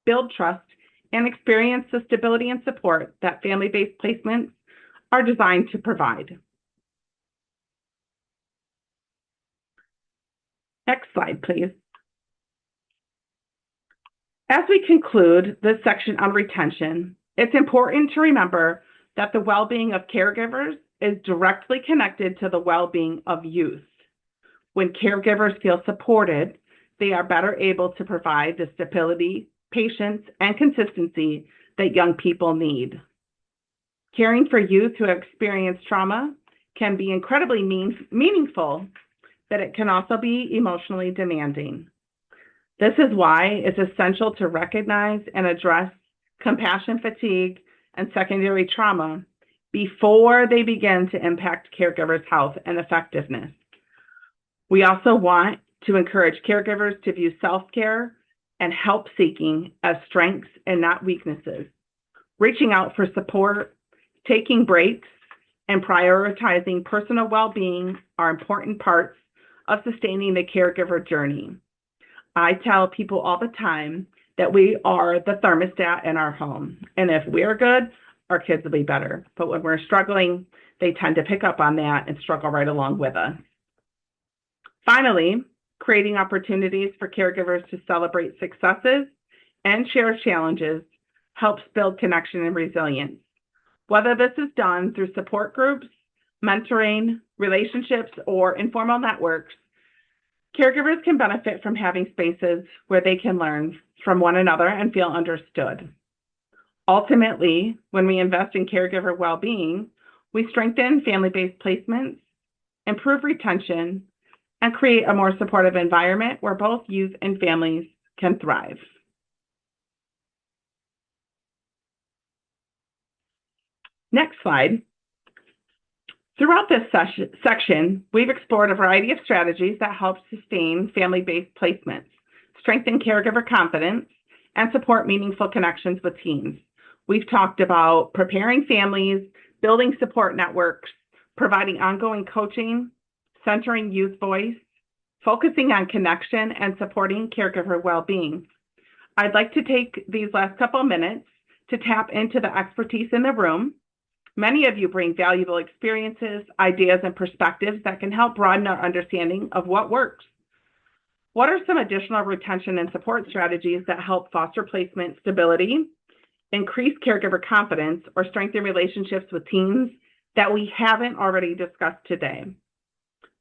build trust, and experience the stability and support that family-based placements are designed to provide. Next slide, please. As we conclude this section on retention, it's important to remember that the well-being of caregivers is directly connected to the well-being of youth. When caregivers feel supported, they are better able to provide the stability, patience, and consistency that young people need. Caring for youth who have experienced trauma can be incredibly meaningful, but it can also be emotionally demanding. This is why it's essential to recognize and address compassion fatigue and secondary trauma before they begin to impact caregivers' health and effectiveness. We also want to encourage caregivers to view self-care and help seeking as strengths and not weaknesses. Reaching out for support, taking breaks, and prioritizing personal well-being are important parts of sustaining the caregiver journey. I tell people all the time that we are the thermostat in our home, and if we're good, our kids will be better. But when we're struggling, they tend to pick up on that and struggle right along with us. Finally, creating opportunities for caregivers to celebrate successes and share challenges helps build connection and resilience. Whether this is done through support groups, mentoring, relationships, or informal networks, caregivers can benefit from having spaces where they can learn from one another and feel understood. Ultimately, when we invest in caregiver well-being, we strengthen family-based placements, improve retention, and create a more supportive environment where both youth and families can thrive. Next slide. Throughout this section, we've explored a variety of strategies that help sustain family-based placements, strengthen caregiver confidence, and support meaningful connections with teens. We've talked about preparing families, building support networks, providing ongoing coaching, centering youth voice, focusing on connection, and supporting caregiver well-being. I'd like to take these last couple minutes to tap into the expertise in the room. Many of you bring valuable experiences, ideas, and perspectives that can help broaden our understanding of what works. What are some additional retention and support strategies that help foster placement stability, increase caregiver confidence, or strengthen relationships with teens that we haven't already discussed today?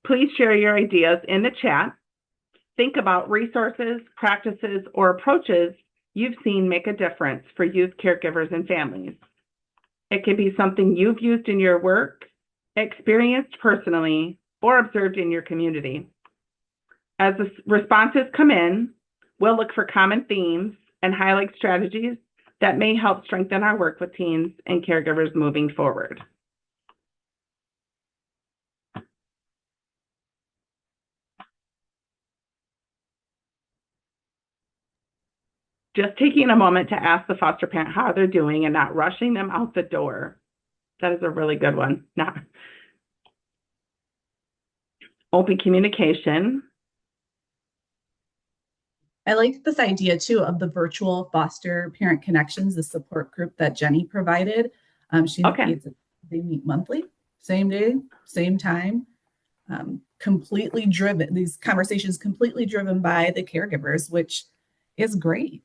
Please share your ideas in the chat. Think about resources, practices, or approaches you've seen make a difference for youth caregivers and families. It can be something you've used in your work, experienced personally, or observed in your community. As the responses come in, we'll look for common themes and highlight strategies that may help strengthen our work with teens and caregivers moving forward. Just taking a moment to ask the foster parent how they're doing and not rushing them out the door. That is a really good one. open communication. I like this idea too of the virtual foster parent connections, the support group that Jenny provided. She Okay, indicates that they meet monthly, same day, same time, completely driven, these conversations completely driven by the caregivers, which is great.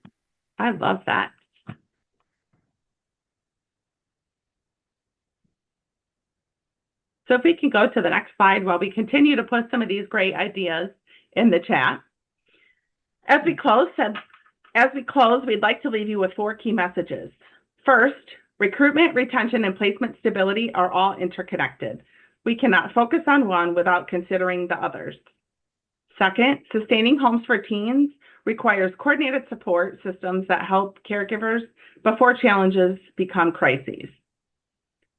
I love that. So if we can go to the next slide while we continue to put some of these great ideas in the chat. As we close, we'd like to leave you with 4 key messages. First, recruitment, retention, and placement stability are all interconnected. We cannot focus on one without considering the others. Second, sustaining homes for teens requires coordinated support systems that help caregivers before challenges become crises.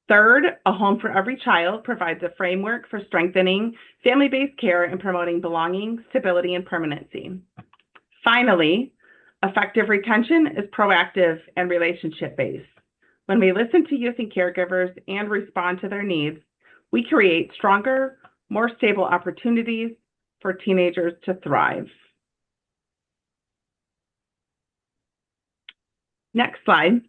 Third, a home for every child provides a framework for strengthening family-based care and promoting belonging, stability, and permanency. Finally, effective retention is proactive and relationship-based. When we listen to youth and caregivers and respond to their needs, we create stronger, more stable opportunities for teenagers to thrive. Next slide.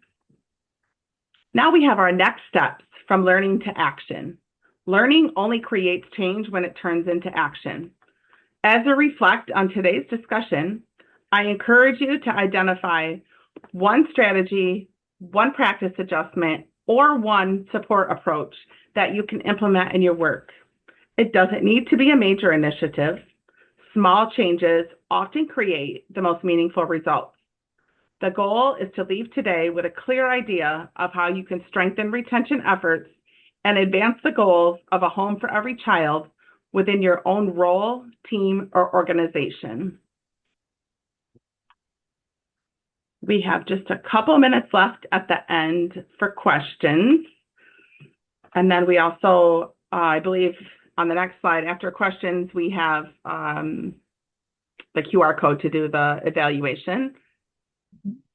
Now we have our next steps from learning to action. Learning only creates change when it turns into action. As I reflect on today's discussion, I encourage you to identify one strategy, one practice adjustment, or one support approach that you can implement in your work. It doesn't need to be a major initiative. Small changes often create the most meaningful results. The goal is to leave today with a clear idea of how you can strengthen retention efforts and advance the goals of a home for every child within your own role, team, or organization. We have just a couple minutes left at the end for questions. And then we also, I believe on the next slide, after questions, we have the QR code to do the evaluation.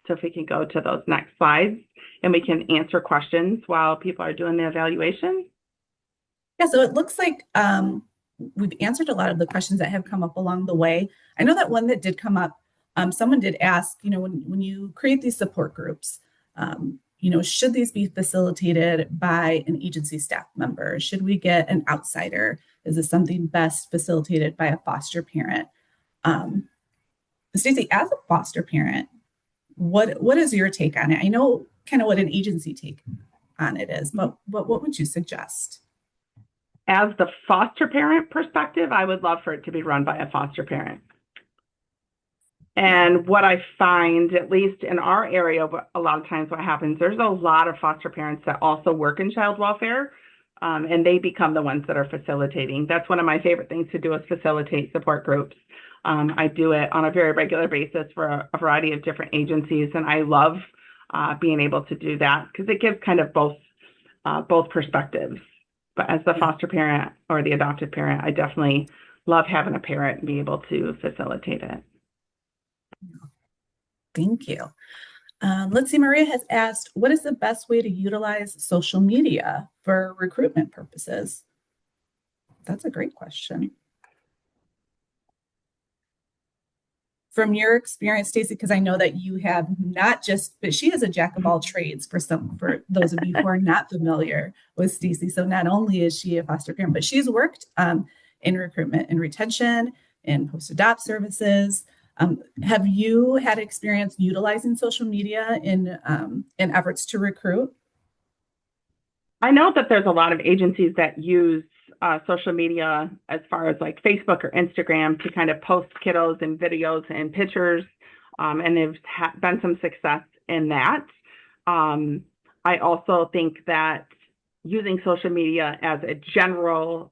So if we can go to those next slides and we can answer questions while people are doing the evaluation. Yeah, so it looks like we've answered a lot of the questions that have come up along the way. I know that one that did come up, someone did ask, when you create these support groups, should these be facilitated by an agency staff member? Should we get an outsider? Is this something best facilitated by a foster parent? Stacey, as a foster parent, what is your take on it? I know kind of what an agency take on it is, but what would you suggest? As the foster parent perspective, I would love for it to be run by a foster parent. And what I find, at least in our area, a lot of times what happens, there's a lot of foster parents that also work in child welfare, and they become the ones that are facilitating. That's one of my favorite things to do is facilitate support groups. I do it on a very regular basis for a variety of different agencies, and I love being able to do that because it gives kind of both perspectives. But as the foster parent or the adoptive parent, I definitely love having a parent be able to facilitate it. Thank you. Let's see, Maria has asked, what is the best way to utilize social media for recruitment purposes? That's a great question. From your experience, Stacey, because I know that you have not just, but she is a jack of all trades for those of you who are not familiar with Stacey. So not only is she a foster parent, but she's worked in recruitment and retention, in post-adopt services. Have you had experience utilizing social media in efforts to recruit? I know that there's a lot of agencies that use social media as far as like Facebook or Instagram to kind of post kiddos and videos and pictures, and there's been some success in that. I also think that using social media as a general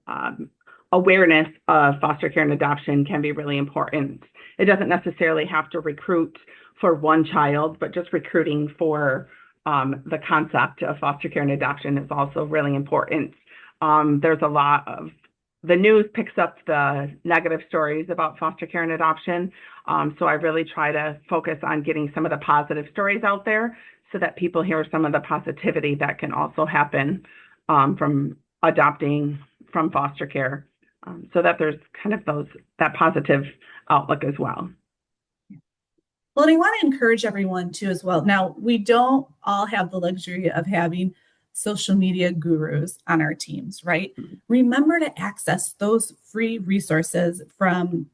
awareness of foster care and adoption can be really important. It doesn't necessarily have to recruit for one child, but just recruiting for the concept of foster care and adoption is also really important. There's a lot of the news picks up the negative stories about foster care and adoption. So I really try to focus on getting some of the positive stories out there so that people hear some of the positivity that can also happen from adopting from foster care. so that there's kind of that positive outlook as well. Well, and I want to encourage everyone too as well. Now, we don't all have the luxury of having social media gurus on our teams, right? Remember to access those free resources from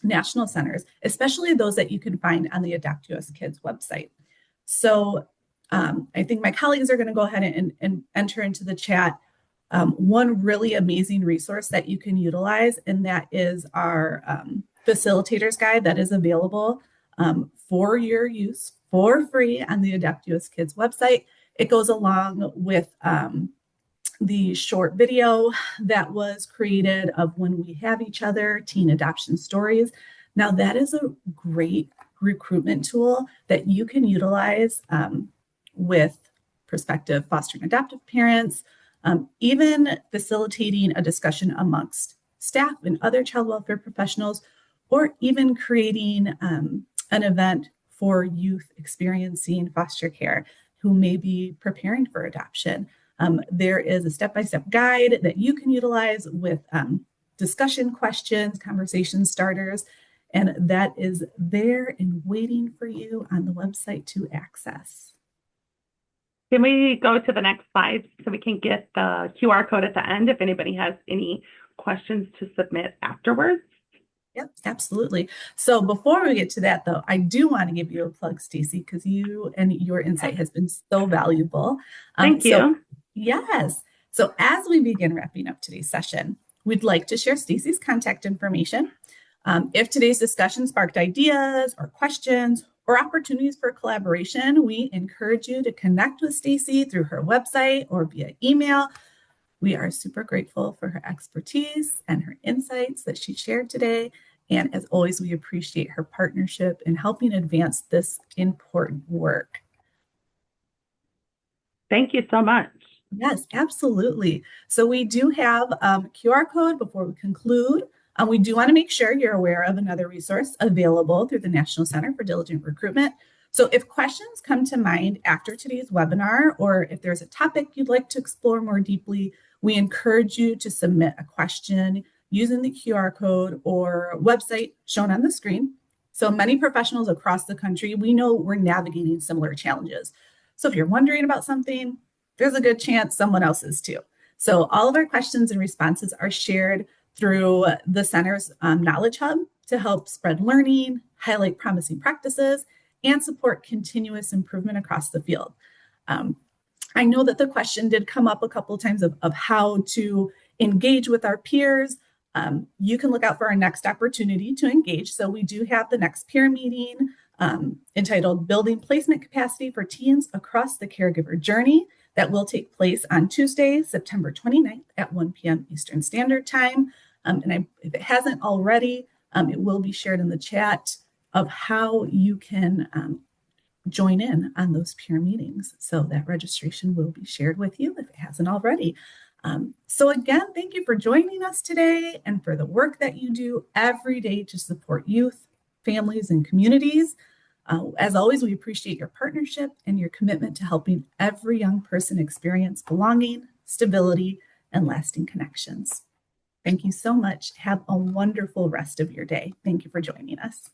national centers, especially those that you can find on the Adopt US Kids website. So I think my colleagues are going to go ahead and enter into the chat one really amazing resource that you can utilize, and that is our facilitators guide that is available for your use for free on the Adopt US Kids website. It goes along with the short video that was created of When We Have Each Other, teen adoption stories. Now, that is a great recruitment tool that you can utilize with prospective foster and adoptive parents, even facilitating a discussion amongst staff and other child welfare professionals, or even creating an event for youth experiencing foster care who may be preparing for adoption. There is a step-by-step guide that you can utilize with discussion questions, conversation starters, and that is there and waiting for you on the website to access. Can we go to the next slide so we can get the QR code at the end if anybody has any questions to submit afterwards? Yep, absolutely. So before we get to that, though, I do want to give you a plug, Stacey, because you and your insight has been so valuable. Thank you. Yes. So as we begin wrapping up today's session, we'd like to share Stacey's contact information. If today's discussion sparked ideas or questions or opportunities for collaboration, we encourage you to connect with Stacey through her website or via email. We are super grateful for her expertise and her insights that she shared today. And as always, we appreciate her partnership in helping advance this important work. Thank you so much. Yes, absolutely. So we do have a QR code before we conclude. We do want to make sure you're aware of another resource available through the National Center for Diligent Recruitment. So if questions come to mind after today's webinar, or if there's a topic you'd like to explore more deeply, we encourage you to submit a question using the QR code or website shown on the screen. So many professionals across the country, we know we're navigating similar challenges. So if you're wondering about something, there's a good chance someone else is too. So all of our questions and responses are shared through the center's Knowledge Hub to help spread learning, highlight promising practices, and support continuous improvement across the field. I know that the question did come up a couple of times of how to engage with our peers. You can look out for our next opportunity to engage. So we do have the next peer meeting entitled Building Placement Capacity for Teens Across the Caregiver Journey. That will take place on Tuesday, September 29th at 1 p.m. Eastern Standard Time. If it hasn't already, it will be shared in the chat of how you can join in on those peer meetings. So that registration will be shared with you if it hasn't already. So again, thank you for joining us today and for the work that you do every day to support youth, families, and communities. As always, we appreciate your partnership and your commitment to helping every young person experience belonging, stability, and lasting connections. Thank you so much. Have a wonderful rest of your day. Thank you for joining us.